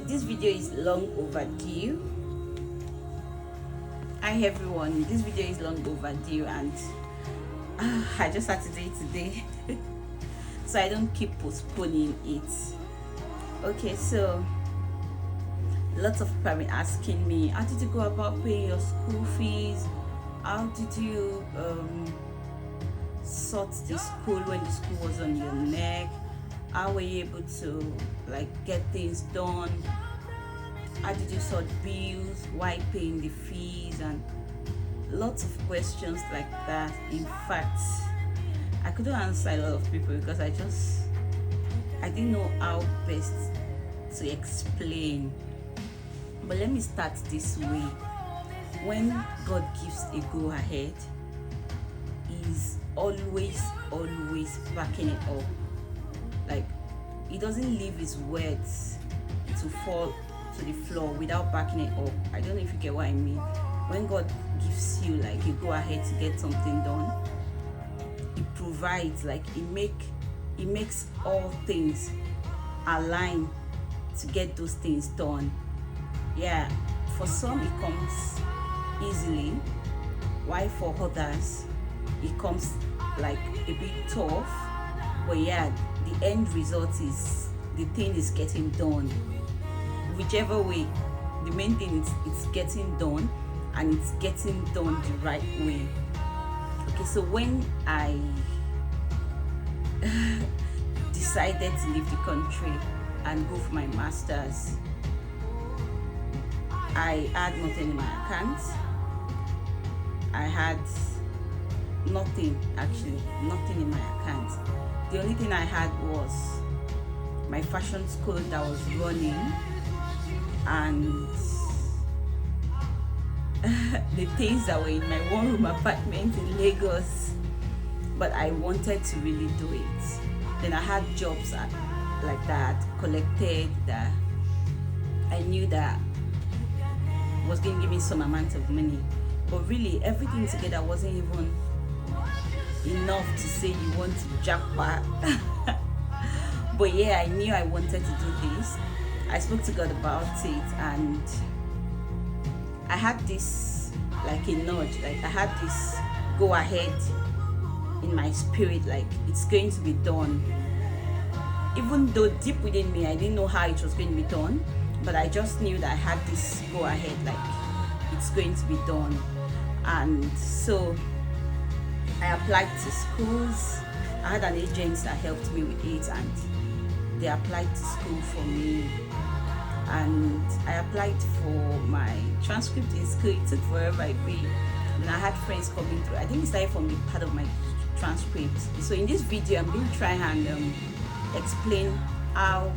So this video is long overdue. Hi everyone, this video is long overdue and I just had to do it today so I don't keep postponing it. Okay, so lots of people have been asking me, how did you go about paying your school fees? How did you sort the school when the school was on your neck? How were you able to get things done? How did you sort bills? Why paying the fees? And lots of questions like that. In fact, I couldn't answer a lot of people because I didn't know how best to explain. But let me start this way. When God gives a go ahead, He's always backing it up. He doesn't leave His words to fall to the floor without backing it up. I don't know if you get what I mean. When God gives you a go ahead to get something done, He provides, He makes all things align to get those things done. Yeah, for some it comes easily, while for others it comes a bit tough. But yeah, the end result is the thing is getting done. Whichever way, the main thing is it's getting done, and it's getting done the right way. Okay, so when I decided to leave the country and go for my master's, I had nothing in my account. I had nothing in my account. The only thing I had was my fashion school that was running and the things that were in my one-room apartment in Lagos. But I wanted to really do it. Then I had jobs like that collected that I knew that was going to give me some amount of money. But really, everything together wasn't even enough to say you want to jackpot. But yeah, I knew I wanted to do this. I spoke to God about it, and I had this a nudge, I had this go ahead in my spirit, it's going to be done. Even though deep within me I didn't know how it was going to be done, but I just knew that I had this go ahead, it's going to be done. And so I applied to schools. I had an agent that helped me with it, and they applied to school for me. And I applied for my transcript in school. It took forever. And I had friends coming through. I think it started from the part of my transcript. So in this video, I'm going to try and explain how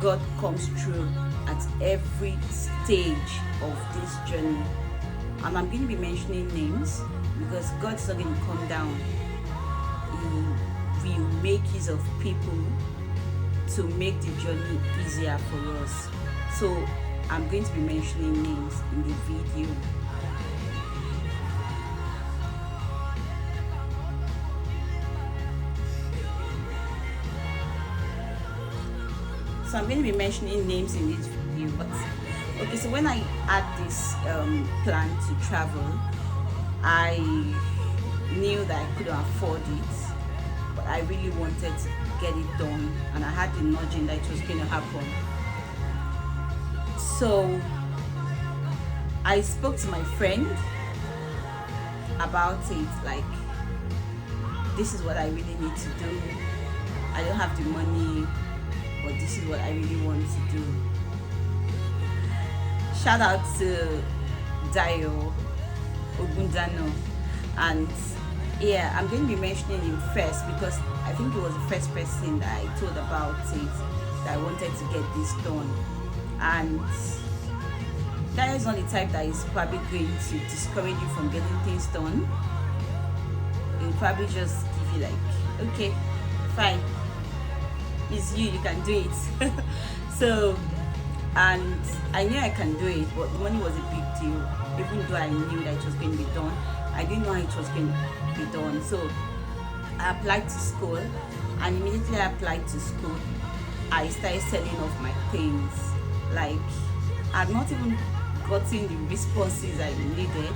God comes through at every stage of this journey. And I'm going to be mentioning names because God's not going to come down. He will make use of people to make the journey easier for us. So I'm going to be mentioning names in the video. So I'm going to be mentioning names in this video. But okay, so when I had this plan to travel, I knew that I couldn't afford it, but I really wanted to get it done, and I had the nudging that it was going to happen. So I spoke to my friend about it, this is what I really need to do. I don't have the money, but this is what I really want to do. Shout out to Dayo Ogundano. And yeah, I'm going to be mentioning him first because I think he was the first person that I told about it, that I wanted to get this done. And that is not the type that is probably going to discourage you from getting things done. He'll probably just give you okay, fine, it's you can do it. So, and I knew I can do it, but the money was a big deal. Even though I knew that it was going to be done, I didn't know how it was going to be done. So I applied to school, and immediately I applied to school, I started selling off my things. like I've not even gotten the responses I needed,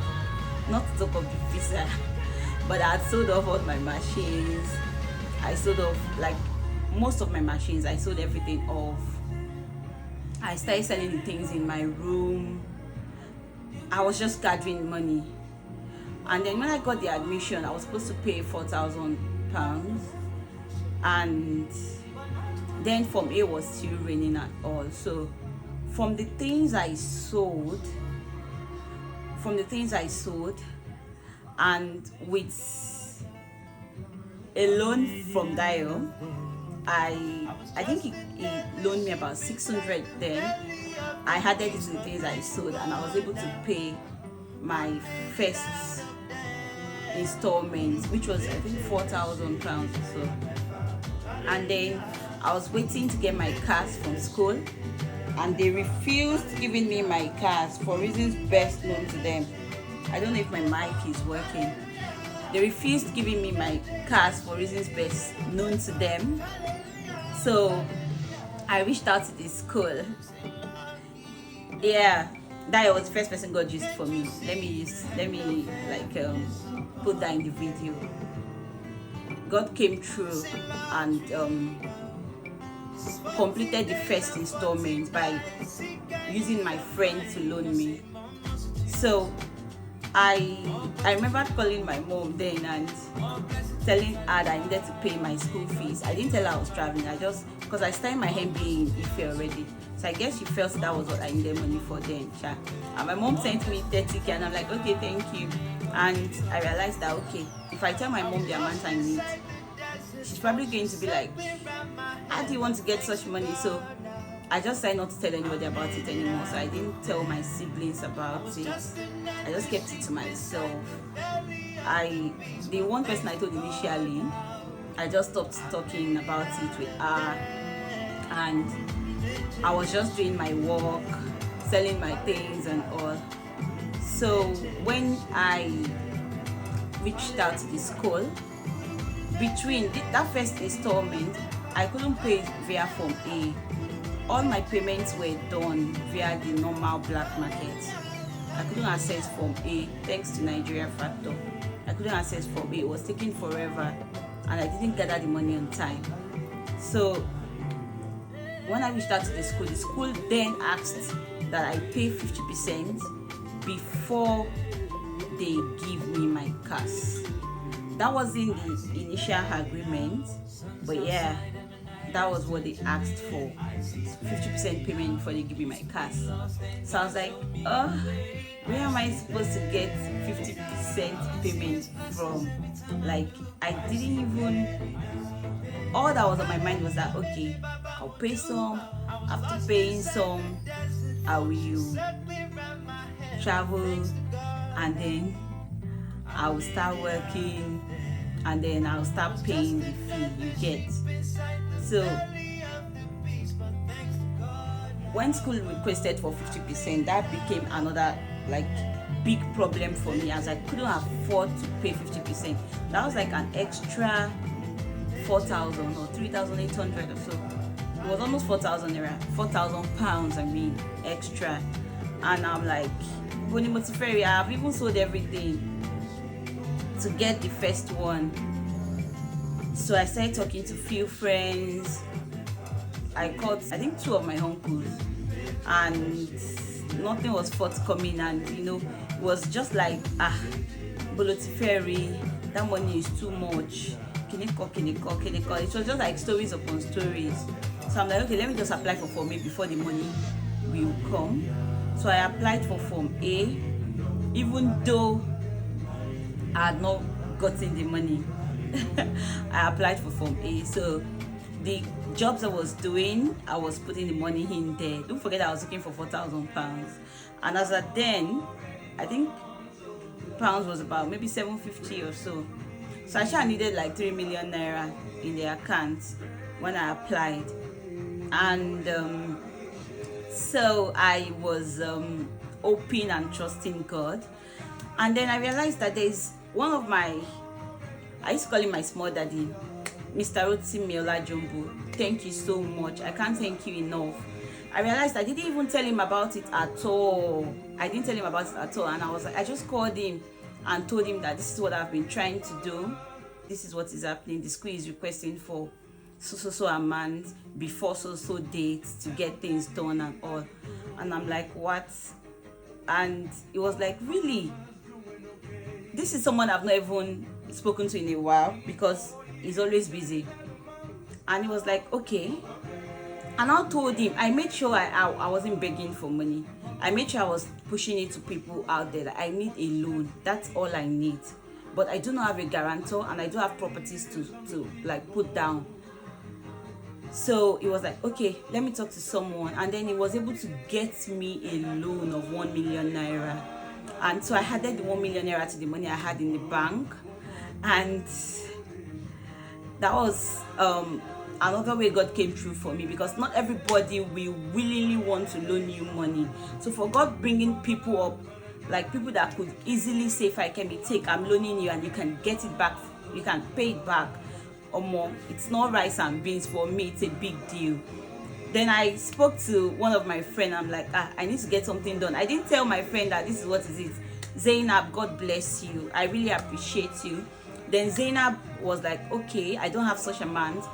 not to talk of the visa. But I had sold off all my machines. I sold off like most of my machines. I sold everything off. I started selling the things in my room. I was just gathering money. And then when I got the admission, I was supposed to pay £4,000. And then Form A was still raining at all. So from the things I sold, and with a loan from Dio, I think he loaned me about 600. Then I added it to the things I sold, and I was able to pay my first installment, which was I think £4,000 or so. And then I was waiting to get my cars from school, and they refused giving me my cars for reasons best known to them. I don't know if my mic is working. They refused giving me my cars for reasons best known to them. So I reached out to the school. Yeah, that was the first person God used for me. Let me put that in the video. God came through and completed the first installment by using my friend to loan me. So I remember calling my mom then and telling her that I needed to pay my school fees. I didn't tell her I was traveling. Because I started my MBA in Ife already. So I guess she felt that was what I needed money for then. And my mom sent me 30k, and I'm like, okay, thank you. And I realized that, okay, if I tell my mom the amount I need, she's probably going to be like, how do you want to get such money? So I just decided not to tell anybody about it anymore. So I didn't tell my siblings about it. I just kept it to myself. The one person I told initially, I just stopped talking about it with her, and I was just doing my work, selling my things and all. So when I reached out to the school, between that first installment, I couldn't pay via Form A. All my payments were done via the normal black market. I couldn't access Form A thanks to Nigeria factor. I couldn't access Form A. It was taking forever, and I didn't gather the money on time. So when I reached out to the school then asked that I pay 50% before they give me my cash. That wasn't the initial agreement, but yeah, that was what they asked for, 50% payment before they give me my cash. So I was like, oh, where am I supposed to get 50% payment from? Like, I didn't even, all that was on my mind was that, okay, I'll pay some, after paying some, I will travel, and then I will start working, and then I'll start paying the fee, you get. So when school requested for 50%, that became another like big problem for me, as I couldn't afford to pay 50%. That was like an extra 4,000 or 3,800 or so. It was almost 4,000 naira, 4,000 pounds, I mean, extra. And I'm like, I've even sold everything to get the first one. So I started talking to few friends. I called, I think, 2 of my uncles, and nothing was forthcoming. And it was just like, Bolotiferi, that money is too much. Kiniko. It was just like stories upon stories. So I'm like, okay, let me just apply for Form A before the money will come. So I applied for Form A, even though I had not gotten the money. I applied for Form A. So the jobs I was doing, I was putting the money in there. Don't forget I was looking for £4,000. And as at then, I think pounds was about maybe 750 or so. So I actually needed like 3 million naira in the account when I applied. And so I was hoping and trusting God. And then I realized that there's one of my, I used to call him my small daddy, Mr. Rotimi Olajumbo. Thank you so much. I can't thank you enough. I realized I didn't even tell him about it at all. I didn't tell him about it at all, and I was like, I just called him and told him that this is what I've been trying to do. This is what is happening. The school is requesting for so amount before so dates to get things done and all. And I'm like, what? And it was like, really? This is someone I've not even spoken to in a while because he's always busy. And he was like, okay. And I told him, I made sure I wasn't begging for money. I made sure I was pushing it to people out there that I need a loan. That's all I need. But I do not have a guarantor, and I do have properties to like put down. So he was like, okay, let me talk to someone. And then he was able to get me a loan of 1 million naira. And so I added the 1 million naira to the money I had in the bank. And that was another way God came through for me, because not everybody will willingly want to loan you money. So for God bringing people up, like people that could easily say, if I can be take, I'm loaning you and you can get it back, you can pay it back or more. It's not rice and beans for me, it's a big deal. Then I spoke to one of my friends. I'm like, I need to get something done. I didn't tell my friend that this is what it is. Zainab, God bless you, I really appreciate you. Then Zainab was like, okay, I don't have such amount,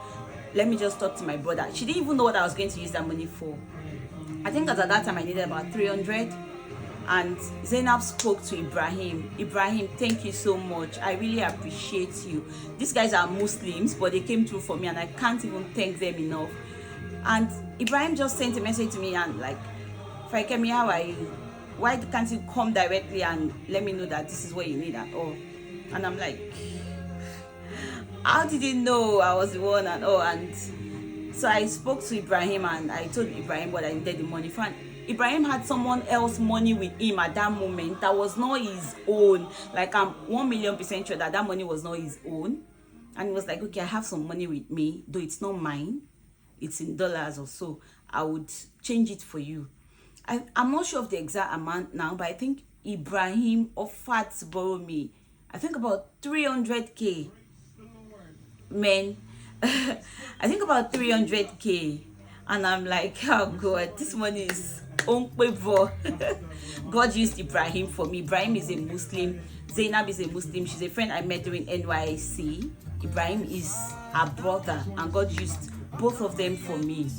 let me just talk to my brother. She didn't even know what I was going to use that money for. I think at that time I needed about 300. And Zainab spoke to Ibrahim. Ibrahim, thank you so much, I really appreciate you. These guys are Muslims, but they came through for me, and I can't even thank them enough. And Ibrahim just sent a message to me and like, Faikemi, how are you? Why can't you come directly and let me know that this is what you need at all? And I'm like, how did you know I was the one and all? And so I spoke to Ibrahim and I told Ibrahim what I needed the money for. And Ibrahim had someone else money with him at that moment that was not his own. Like, I'm 1,000,000% sure that that money was not his own. And he was like, okay, I have some money with me, though it's not mine, it's in dollars or so, I would change it for you. I'm not sure of the exact amount now, but I think Ibrahim offered to borrow me, I think about 300k. Men, I think about 300k. And I'm like, oh God, this money is unpayable. God used Ibrahim for me. Ibrahim is a Muslim, Zainab is a Muslim, she's a friend I met during NYC. Ibrahim is her brother, and God used both of them for me.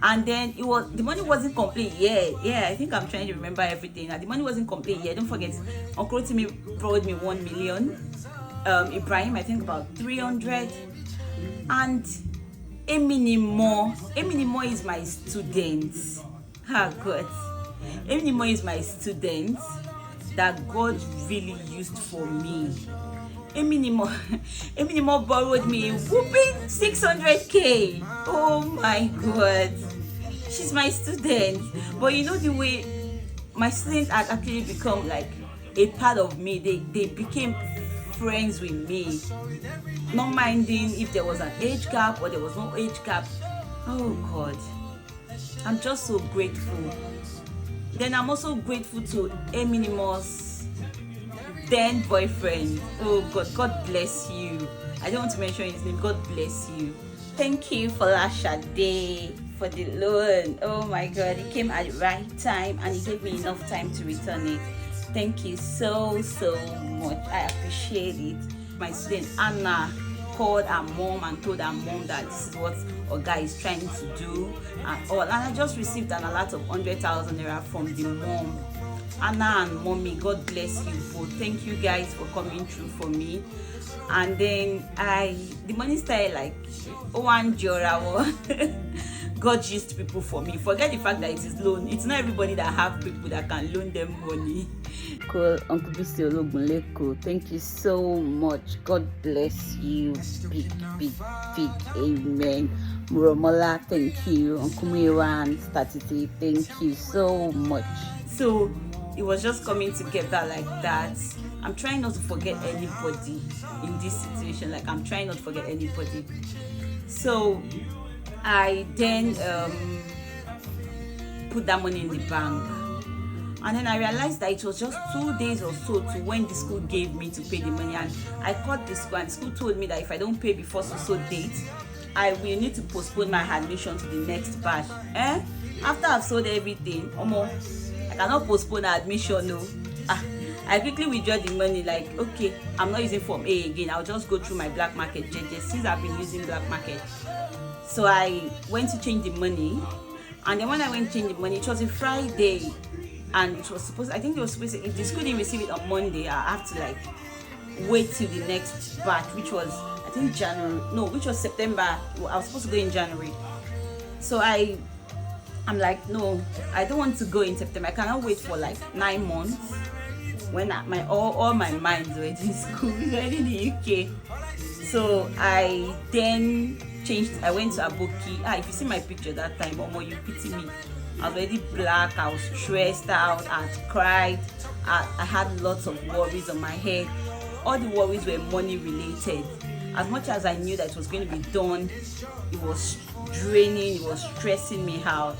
And then the money wasn't complete yet. Yeah, I think I'm trying to remember everything. The money wasn't complete yet. Don't forget, Uncle Timmy borrowed me 1 million. Ibrahim, I think about 300. And Eminimo is my student. Ah, God. Eminimo is my student that God really used for me. Eminimo borrowed me a whooping 600k. Oh my God. She's my student. But you know the way my students had actually become like a part of me. They became friends with me, not minding if there was an age gap or there was no age gap. Oh God, I'm just so grateful. Then I'm also grateful to Eminimo's then boyfriend. Oh God, God bless you. I don't want to mention his name. God bless you. Thank you for Lashade for the loan. Oh my God, it came at the right time and he gave me enough time to return it. Thank you so much. I appreciate it. My student Anna called her mom and told her mom that this is what our guy is trying to do and all. And I just received an alert of 100,000 naira from the mom. Anna and mommy, God bless you both. Thank you guys for coming through for me. And then the money started like one Jorawo. God used people for me. Forget the fact that it is loan. It's not everybody that have people that can loan them money. Cool, Uncle Bisi Ologunleko, thank you so much. God bless you. Big amen. Muromola, thank you. Uncle Miran Statiti, thank you so much. So it was just coming together like that. I'm trying not to forget anybody in this situation. Like, I'm trying not to forget anybody. So I then put that money in the bank, and then I realized that it was just 2 days or so to when the school gave me to pay the money. And I called the school, and the school told me that if I don't pay before so date, I will need to postpone my admission to the next batch. After I've sold everything, I cannot postpone admission. No. I quickly withdraw the money, like, okay, I'm not using Form A again. I'll just go through my black market JJ since I've been using black market. So I went to change the money, and then when I went to change the money, it was a Friday, and it was supposed, I think it was supposed to, if the school didn't receive it on Monday, I have to like wait till the next batch, which was, I think, January, no, which was September. I was supposed to go in January. So I'm like, no, I don't want to go in September. I cannot wait for like 9 months when all my minds were in school, already in the UK. So I then changed. I went to Aboki. If you see my picture that time, you pity me. I was already black. I was stressed out. I had cried. I had lots of worries on my head. All the worries were money related. As much as I knew that it was going to be done, it was draining. It was stressing me out.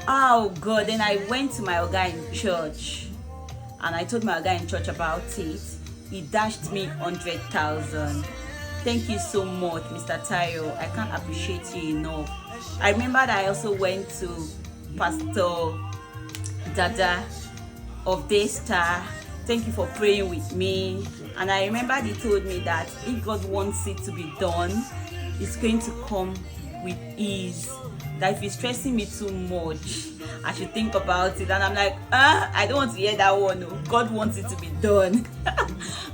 Oh God! Then I went to my guy in church. And I told my guy in church about it. He dashed me 100,000. Thank you so much, Mr. Tayo. I can't appreciate you enough. I remember that I also went to Pastor Dada of Daystar. Thank you for praying with me. And I remember he told me that if God wants it to be done, it's going to come with ease. That if it's stressing me too much, I should think about it. And I'm like, I don't want to hear that one. No. God wants it to be done.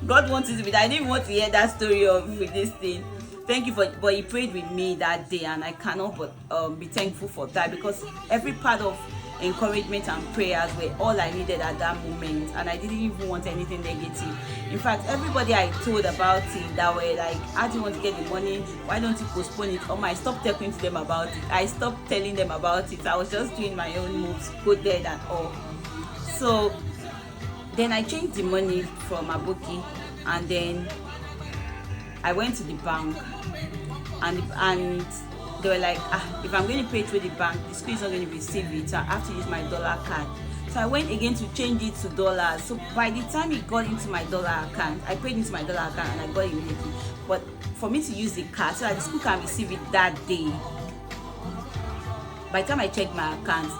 God wants it to be done. I didn't want to hear that story with this thing. Thank you but he prayed with me that day, and I cannot but be thankful for that, because every part of encouragement and prayers were all I needed at that moment, and I didn't even want anything negative. In fact, everybody I told about it that were like, how do you want to get the money? Why don't you postpone it? I stopped talking to them about it. I stopped telling them about it. I was just doing my own moves, go dead and all. So then I changed the money from Aboki, and then I went to the bank, and they were like, if I'm going to pay through the bank, the school is not going to receive it, so I have to use my dollar card. So I went again to change it to dollars. So by the time it got into my dollar account, I paid into my dollar account and I got it immediately. But for me to use the card so that the school can receive it that day, by the time I checked my account,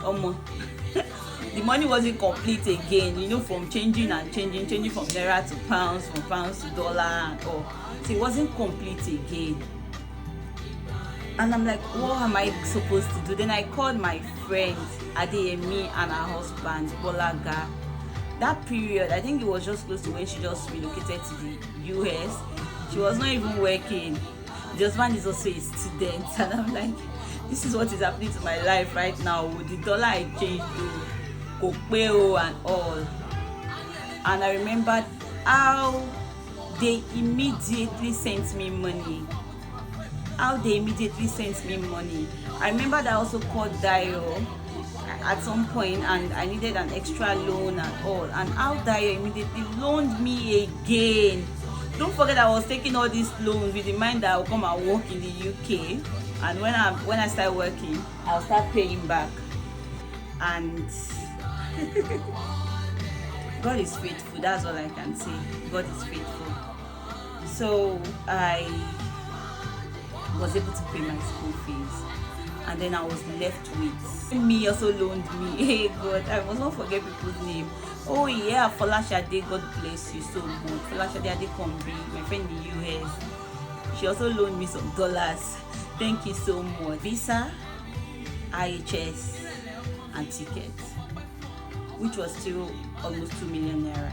the money wasn't complete again, from changing from naira to pounds, from pounds to dollar and all. So it wasn't complete again. And I'm like, what am I supposed to do? Then I called my friend Ademola and her husband Bolaga. That period, I think it was just close to when she just relocated to the US. She was not even working. The husband is also a student, and I'm like, this is what is happening to my life right now. With the dollar I changed to Kopeo and all. And I remembered how they immediately sent me money. I remember that I also called Dio at some point, and I needed an extra loan and all. And how Dio immediately loaned me again. Don't forget, I was taking all these loans with the mind that I'll come and work in the UK. And when I start working, I'll start paying back. And God is faithful. That's all I can say. God is faithful. So I was able to pay my school fees, and then I was left with me. Also loaned me. Hey God, I must not forget people's name. Oh yeah, Folashade, God bless you so much. Folashade Adekombi, my friend in the US. She also loaned me some dollars. Thank you so much. Visa, IHS, and tickets, which was still almost 2 million naira.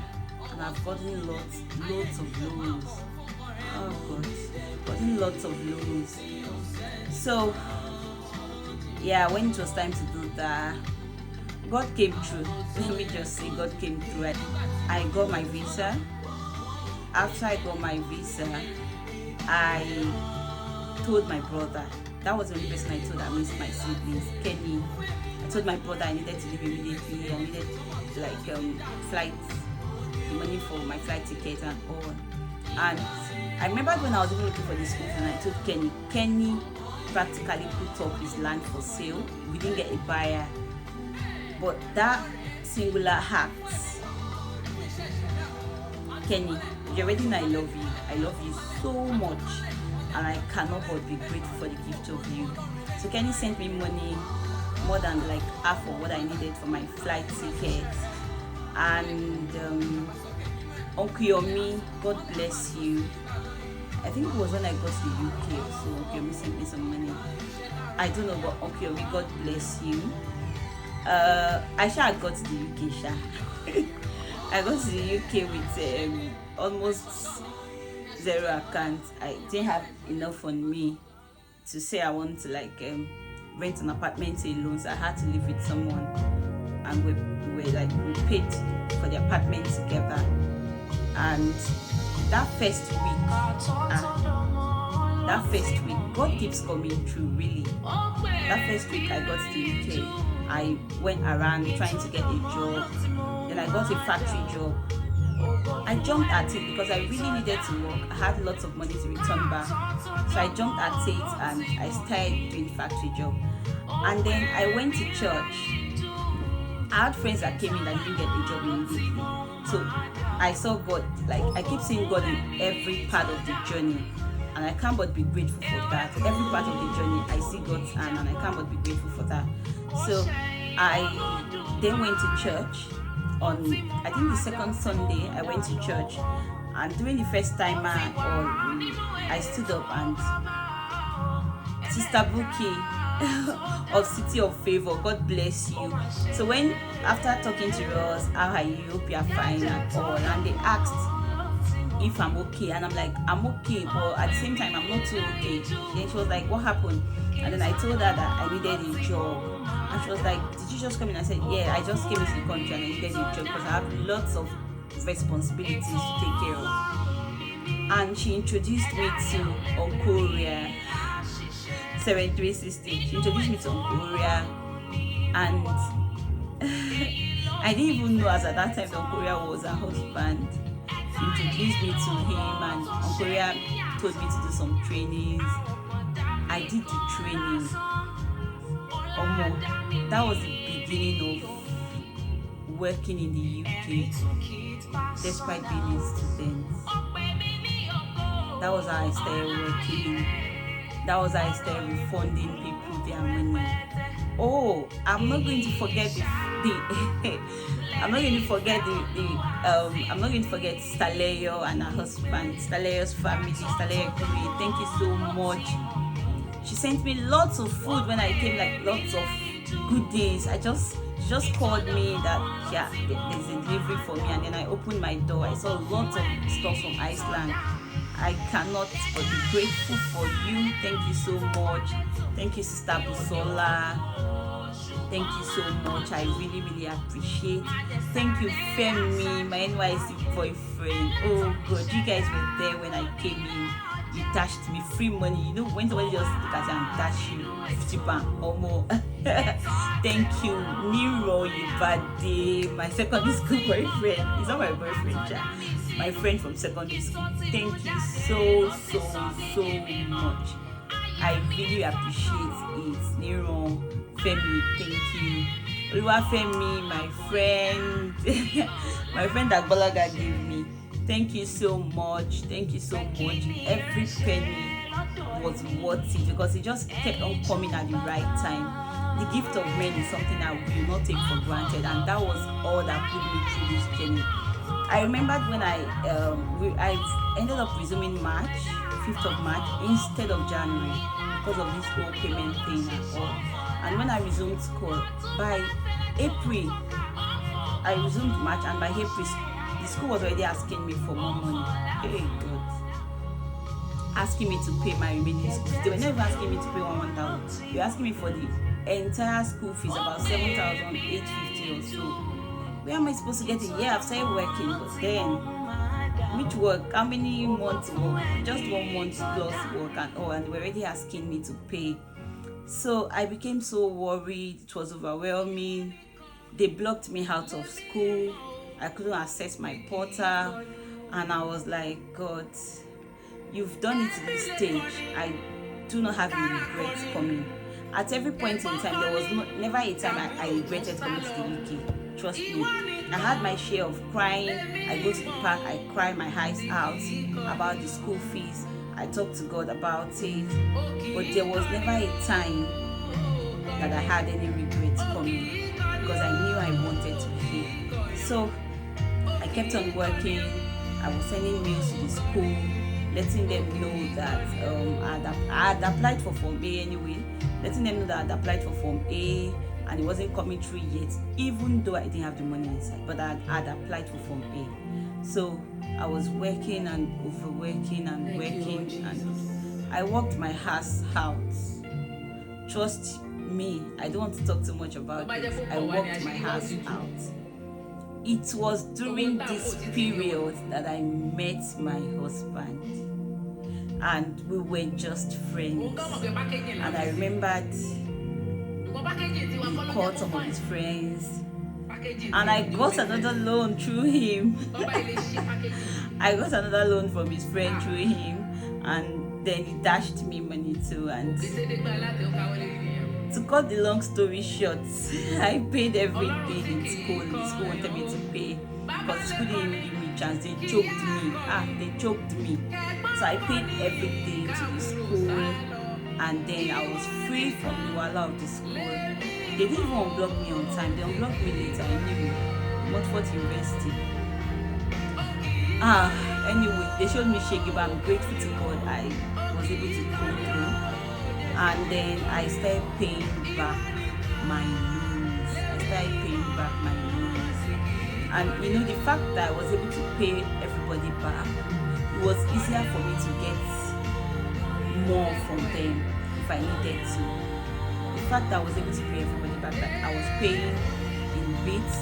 And I've gotten loads of loans. Oh God, gotten lots of loans. So yeah, when it was time to do that, God came through. Let me just say, God came through. I got my visa. After I got my visa, I told my brother. That was the only person I told amidst my siblings, Kenny. I told my brother I needed to leave immediately. I needed flight money for my flight ticket and all. And I remember when I was even looking for the school, and I told Kenny. Kenny practically put up his land for sale. We didn't get a buyer. But that singular act, Kenny, you already know I love you. I love you so much, and I cannot but be grateful for the gift of you. So Kenny sent me money more than like half of what I needed for my flight ticket. And Uncle Yomi, God bless you. I think it was when I got to the UK, so Uncle Yomi sent me some money. I don't know, but Uncle Yomi, God bless you. I got to the UK, sha. I got to the UK with almost zero account. I didn't have enough on me to say I want to like rent an apartment alone, so I had to live with someone, and we paid for the apartment together. And that first week, God keeps coming through, really. That first week I got to the UK, I went around trying to get a job. Then I got a factory job. I jumped at it because I really needed to work. I had lots of money to return back, so I jumped at it and I started doing the factory job. And then I went to church. I had friends that came in that didn't get a job immediately, so I saw God. Like, I keep seeing God in every part of the journey, and I can't but be grateful for that. Every part of the journey I see God's hand, and I can't but be grateful for that. So I then went to church. On, I think, the second Sunday I went to church, and during the first time I stood up, and Sister Buki of City of Favor, God bless you. So when, after talking to us, how are you, hope you are fine and all, and they asked if I'm okay, and I'm like, I'm okay, but at the same time I'm not too okay. Then she was like, what happened? And then I told her that I needed a job, and she was like, did you just come in? I said, yeah, I just came into the country and I needed a job because I have lots of responsibilities to take care of. And she introduced me to Onkoria 7360. She introduced me to Onkoria, and I didn't even know as at that time that Onkoria was her husband. She introduced me to him, and Onkoria told me to do some trainings. I did the training. That was the beginning of working in the UK, despite being a student. That was how I started working. That was how I started refunding people their money. Oh, I'm not going to forget I'm not going to forget Staleyo and her husband, Staleyo's family, Staleyo Kuri. Thank you so much. She sent me lots of food when I came, like lots of good days. She just called me that, yeah, there's a delivery for me, and then I opened my door. I saw lots of stuff from Iceland. I cannot but be grateful for you. Thank you so much. Thank you, Sister Busola. Thank you so much. I really, really appreciate. Thank you, Femi, my NYC boyfriend. Oh God, you guys were there when I came in. You dashed me free money. You know, when somebody just look at you and dash you 50 pounds or more. Thank you, AILEYIPADA, my secondary school boyfriend. He's not my boyfriend, ja. My friend from secondary school. Thank you so much. I really appreciate it. Nero, Femi, thank you. Femi, my friend, my friend that Bolaga gave me. Thank you so much. Thank you so much. Every penny was worth it because it just kept on coming at the right time. The gift of men is something I will not take for granted, and that was all that put me through this journey. I remembered when I ended up resuming March, 5th of March instead of January because of this whole payment thing and all. And when I resumed school, by April, I resumed March, and by April, the school was already asking me for more money. Hey God. Asking me to pay my remaining school fees. They were never asking me to pay 1,000. They were asking me for the entire school fees, about 7,850 or so. Where am I supposed to get it? Yeah, I've started working, but then which work? How many months work? Just 1 month plus work and all, and they were already asking me to pay. So I became so worried. It was overwhelming. They blocked me out of school. I couldn't access my portal, and I was like, God, you've done it to this stage. I do not have any regrets coming. At every point in time, there was never a time I regretted coming to the UK. Trust me. I had my share of crying. I go to the park, I cry my eyes out about the school fees. I talk to God about it. But there was never a time that I had any regrets coming, because I knew I wanted to be here. So I kept on working. I was sending mails to the school, letting them know that I had applied for Form A anyway, letting them know that I had applied for Form A and it wasn't coming through yet, even though I didn't have the money inside, but I had applied for Form A. So I was working and overworking and working, and I worked my ass out. Trust me, I don't want to talk too much about this. I worked my ass out. It was during this period that I met my husband, and we were just friends. And I remembered he called some of his friends, and I got another loan through him. I got another loan from his friend through him, and then he dashed me money too. And to cut the long story short, I paid everything in school. The school wanted me to pay, because the school didn't give me a chance. They choked me. They choked me. So I paid everything to the school, and then I was free from the wala of the school. They didn't even unblock me on time. They unblocked me later. I knew Montfort University. Anyway, they showed me shaky, but I'm grateful to God I was able to go through. And then I started paying back my loans. And you know, the fact that I was able to pay everybody back, it was easier for me to get more from them if I needed to. The fact that I was able to pay everybody back, like I was paying in bits,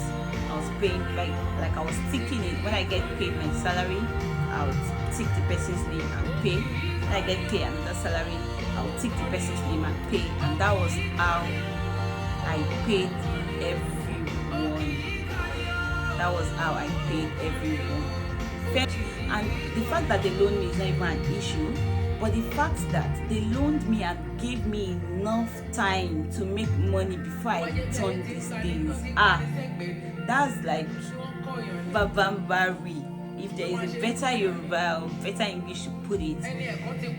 I was paying like I was ticking it. When I get paid my salary, I would tick the person's name and pay. When I get paid another salary, I would take the person's name and pay, and that was how I paid everyone. That was how I paid everyone. And the fact that they loaned me is not even an issue, but the fact that they loaned me and gave me enough time to make money before I return these things, that's like Babafemi. If there is a better Yoruba or better English to put it,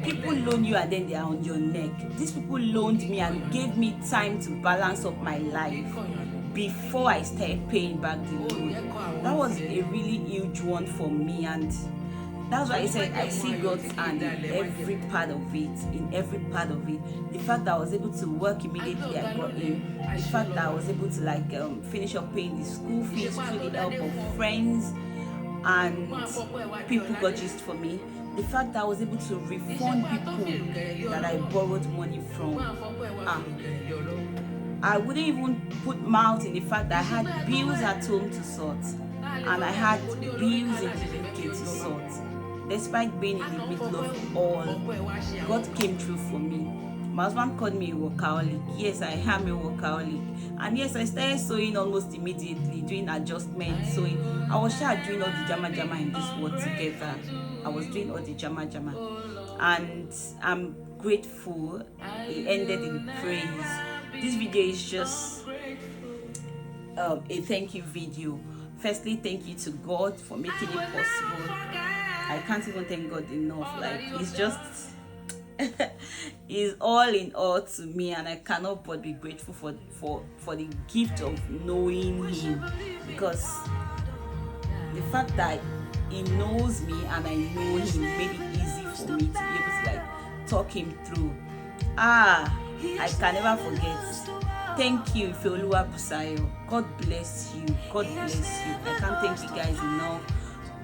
people loan you and then they are on your neck. These people loaned me and gave me time to balance up my life before I started paying back the loan. That was a really huge one for me, and that's why I said I see God's hand in every part of it. The fact that I was able to work immediately I got in, the fact that I was able to finish up paying the school fees through the help of friends, and people got gist for me. The fact that I was able to refund people that I borrowed money from. I wouldn't even put mouth in the fact that I had bills at home to sort, and I had bills in the UK to sort. Despite being in the middle of all, God came through for me. My husband called me a workaholic. Yes, I am a workaholic. And yes, I started sewing almost immediately, doing adjustments, sewing. I was doing all the jama in this world together. I was doing all the jama. And I'm grateful it ended in praise. This video is just a thank you video. Firstly, thank you to God for making it possible. I can't even thank God enough. Like, it's just is all in all to me, and I cannot but be grateful for the gift of knowing him, because the fact that he knows me and I know him made it easy for me to be able to talk him through. I can never forget. Thank you, Ifeoluwa Busayo. God bless you. God bless you. I can't thank you guys enough.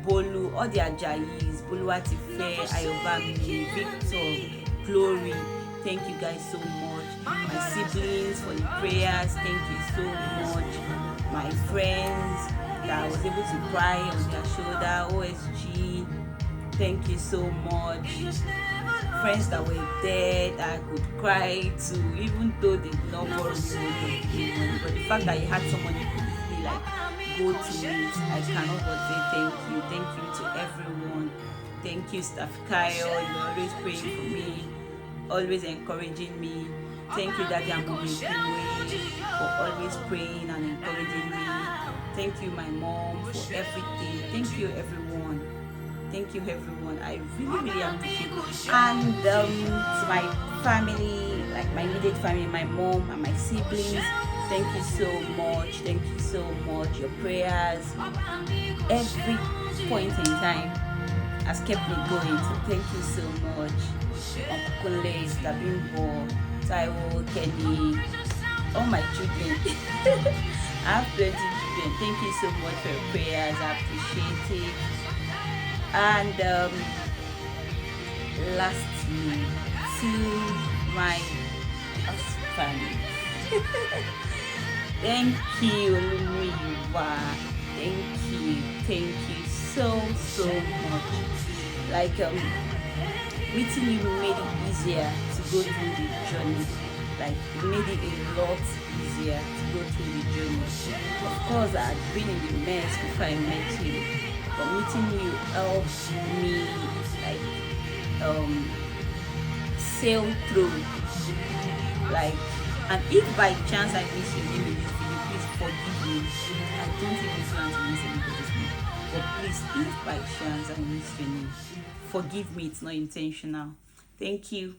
Bolu, all the Ajayis, Boluwatife, Ayobami, Victor, Glory, thank you guys so much. My siblings for the prayers, thank you so much. My friends that I was able to cry on their shoulder, OSG, thank you so much. Friends that were there that I could cry to, even though they did not borrow me, but the fact that you had someone you could really go to it, I cannot but say thank you. Thank you to everyone. Thank you, Staff Kyle, you're always praying for me, always encouraging me. Thank you, Daddy Ademola, for always praying and encouraging me. Thank you, my mom, for everything. Thank you, everyone. Thank you, everyone. I really appreciate it. And to my family, like my immediate family, my mom and my siblings. Thank you so much. Thank you so much. Your prayers, every point in time has kept me going. So thank you so much. Uncle Kunle, Stabimbo, Taiwo, Kenny, all my children. I have plenty of children. Thank you so much for your prayers. I appreciate it. And lastly, to my husband. Thank you, Olumiwa. Thank you so much. Like meeting you made it easier to go through the journey. Like it made it a lot easier to go through the journey. Of course, I had been in the mess before I met you, but meeting you helped me like sail through. Like, and if by chance I miss your name in this video, please forgive me. I don't even plan to miss anybody's name, but please, if by chance I miss your name, forgive me. It's not intentional. Thank you.